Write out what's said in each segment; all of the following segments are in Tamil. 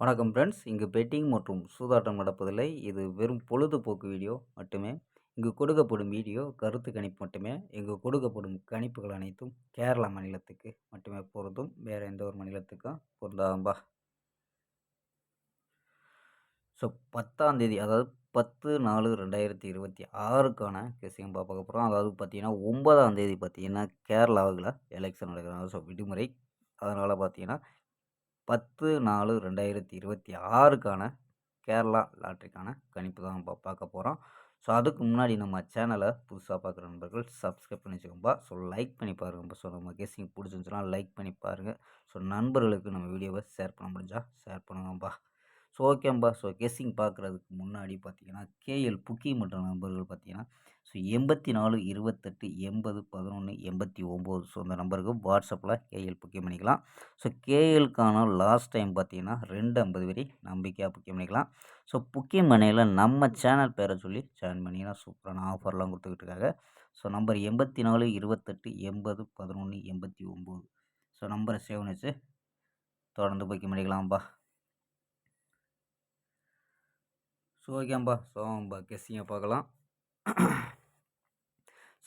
வணக்கம் ஃப்ரெண்ட்ஸ். இங்கு பெட்டிங் மற்றும் சூதாட்டம் நடப்பதில்லை. இது வெறும் பொழுதுபோக்கு வீடியோ மட்டுமே. இங்கு கொடுக்கப்படும் வீடியோ கருத்து கணிப்பு மட்டுமே. இங்கு கொடுக்கப்படும் கணிப்புகள் அனைத்தும் கேரளா மாநிலத்துக்கு மட்டுமே பொருந்தும். வேறு எந்த ஒரு மாநிலத்துக்கும் பொருந்தாதம்பா. ஸோ 10ஆம் தேதி, அதாவது 10/4/2026க்கான கேசியம்பா பார்க்க போகிறோம். அதாவது பார்த்தீங்கன்னா 9ஆம் தேதி பார்த்தீங்கன்னா கேரளாவில் எலெக்ஷன் நடக்கிறாங்க. ஸோ விடுமுறை. அதனால் பார்த்தீங்கன்னா 10/4/2026க்கான கேரளா லாட்ரிக்கான கணிப்பு தான் பார்க்க போகிறோம். ஸோ அதுக்கு முன்னாடி நம்ம சேனலை புதுசாக பார்க்குற நண்பர்கள் சப்ஸ்கிரைப் பண்ணி வச்சுக்கோம்பா. ஸோ லைக் பண்ணி பாருங்கப்பா. ஸோ நம்ம கெஸ்ஸிங் பிடிச்சிருந்துச்சுன்னா லைக் பண்ணி பாருங்கள். ஸோ நண்பர்களுக்கு நம்ம வீடியோவை ஷேர் பண்ண முடிஞ்சால் ஷேர் பண்ணுங்கப்பா. ஸோ ஓகேம்பா. ஸோ கெஸ்ஸிங் பார்க்குறதுக்கு முன்னாடி பார்த்தீங்கன்னா கேஎல் புக்கி மற்றும் நண்பர்கள் பார்த்தீங்கன்னா ஸோ 84 28 80 11 89. ஸோ இந்த நம்பருக்கு வாட்ஸ்அப்பில் கேஎல் புக்கிங் பண்ணிக்கலாம். ஸோ கேஎலுக்கான லாஸ்ட் டைம் பார்த்தீங்கன்னா 250 வரை நம்பிக்கையாக புக்கிங் பண்ணிக்கலாம். ஸோ புக்கிங் மனையில் நம்ம சேனல் பேரை சொல்லி ஜாயின் பண்ணிங்கன்னா சூப்பரான ஆஃபர்லாம் கொடுத்துக்கிட்டு இருக்காங்க. So number 84 28 80 11 89. ஸோ நம்பரை சேவ் பண்ணி வச்சு தொடர்ந்து புக்கிங் பண்ணிக்கலாம்ப்பா. ஸோ ஓகேம்பா. ஸோ கெஸ்ஸிங்கை பார்க்கலாம்.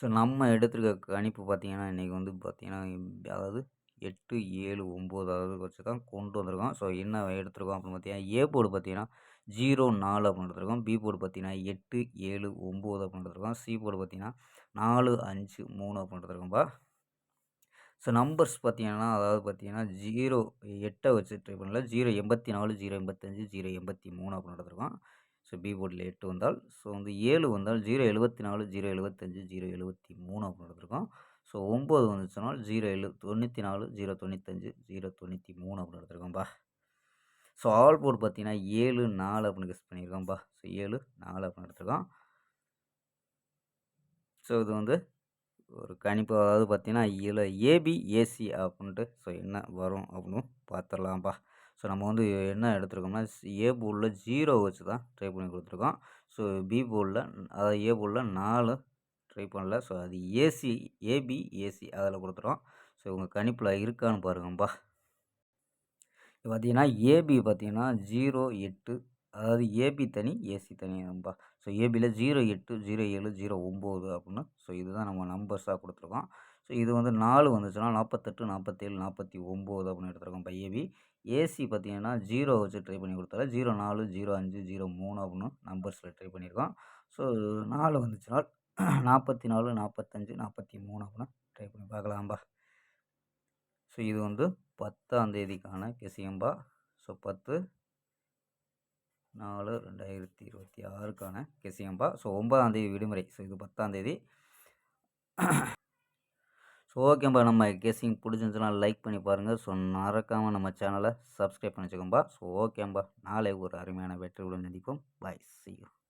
ஸோ நம்ம எடுத்துருக்க கணிப்பு பார்த்தீங்கன்னா இன்றைக்கி வந்து பார்த்தீங்கன்னா அதாவது 8 7 9 அதாவது வச்சு தான் கொண்டு வந்திருக்கோம். ஸோ என்ன எடுத்துருக்கோம் அப்படின்னு பார்த்தீங்கன்னா ஏ போர்டு பார்த்தீங்கன்னா 0 4 அப்படின்னு எடுத்துருக்கோம். பி போர்டு பார்த்தீங்கன்னா 8 7 9 அப்படின்னு எடுத்துருக்கோம். சி போர்டு பார்த்தீங்கன்னா 4 5 3 அப்படின்னு எடுத்துருக்கோம்பா. ஸோ நம்பர்ஸ் பார்த்தீங்கன்னா அதாவது பார்த்தீங்கன்னா 0 8 வச்சு ட்ரை பண்ணல. 0 84 0 85 0 83 அப்படின்னு எடுத்துருக்கோம். ஸோ பி போர்டில் 8 வந்தால், ஸோ வந்து 7 வந்தால் 0 74 0 75 0 73 அப்படின்னு எடுத்துருக்கோம். ஸோ 9 வந்துச்சுனால் 0 94 0 95 0 93 அப்படின்னு எடுத்துருக்கோம்பா. ஸோ ஆல் போர்டு பார்த்தீங்கன்னா 7 4 அப்படின்னு கெஸ் பண்ணியிருக்கோம்பா. ஸோ 7 4 அப்படின்னு எடுத்துருக்கோம். ஸோ இது வந்து ஒரு கணிப்பு, அதாவது பார்த்தீங்கன்னா இதில் ஏபி ஏசி அப்படின்ட்டு ஸோ என்ன வரும் அப்படின்னு பார்த்துடலாம்ப்பா. ஸோ நம்ம வந்து என்ன எடுத்துருக்கோம்னா ஏ போர்டில் 0 வச்சு தான் ட்ரை பண்ணி கொடுத்துருக்கோம். ஸோ பி போர்டில் அதாவது ஏ போர்டில் 4 ட்ரை பண்ணல. ஸோ அது ஏசி ஏபி ஏசி அதில் கொடுத்துரும். ஸோ உங்கள் கணிப்பில் இருக்கான்னு பாருங்கப்பா. இப்போ பார்த்தீங்கன்னா ஏபி பார்த்தீங்கன்னா 0 8, அதாவது ஏபி தனி ஏசி தனிப்பா. ஸோ ஏபியில் 0 8 0 7 0 9 அப்படின்னு ஸோ இதுதான் நம்ம நம்பர்ஸாக கொடுத்துருக்கோம். ஸோ இது வந்து 4 வந்துச்சுன்னா 48 47 49 அப்படின்னு எடுத்துருக்கோம் இப்போ ஏபி. ஏசி பார்த்தீங்கன்னா 0 வச்சு ட்ரை பண்ணி கொடுத்தால 0 4 0 5 0 3 அப்படின்னு நம்பர்ஸில் ட்ரை பண்ணியிருக்கோம். ஸோ 4 வந்துச்சுன்னா 44 45 43 அப்படின்னு ட்ரை பண்ணி பார்க்கலாம்பா. ஸோ இது வந்து 10ஆம் தேதிக்கான கெசியம்பா. ஸோ 10/4/2026க்கான கெசியம்பா. ஸோ 9ஆம் தேதி விடுமுறை. ஸோ இது 10ஆம் தேதி. ஸோ ஓகேம்பா. நம்ம கெஸ்ஸிங் பிடிச்சிருந்துச்சுன்னா லைக் பண்ணி பாருங்கள். ஸோ மறக்காமல் நம்ம சேனலை சப்ஸ்கிரைப் பண்ணி வச்சுக்கோம்பா. ஸோ ஓகேம்பா. நாளை ஒரு அருமையான வெற்றியுடன் சந்திப்போம். பாய். see you.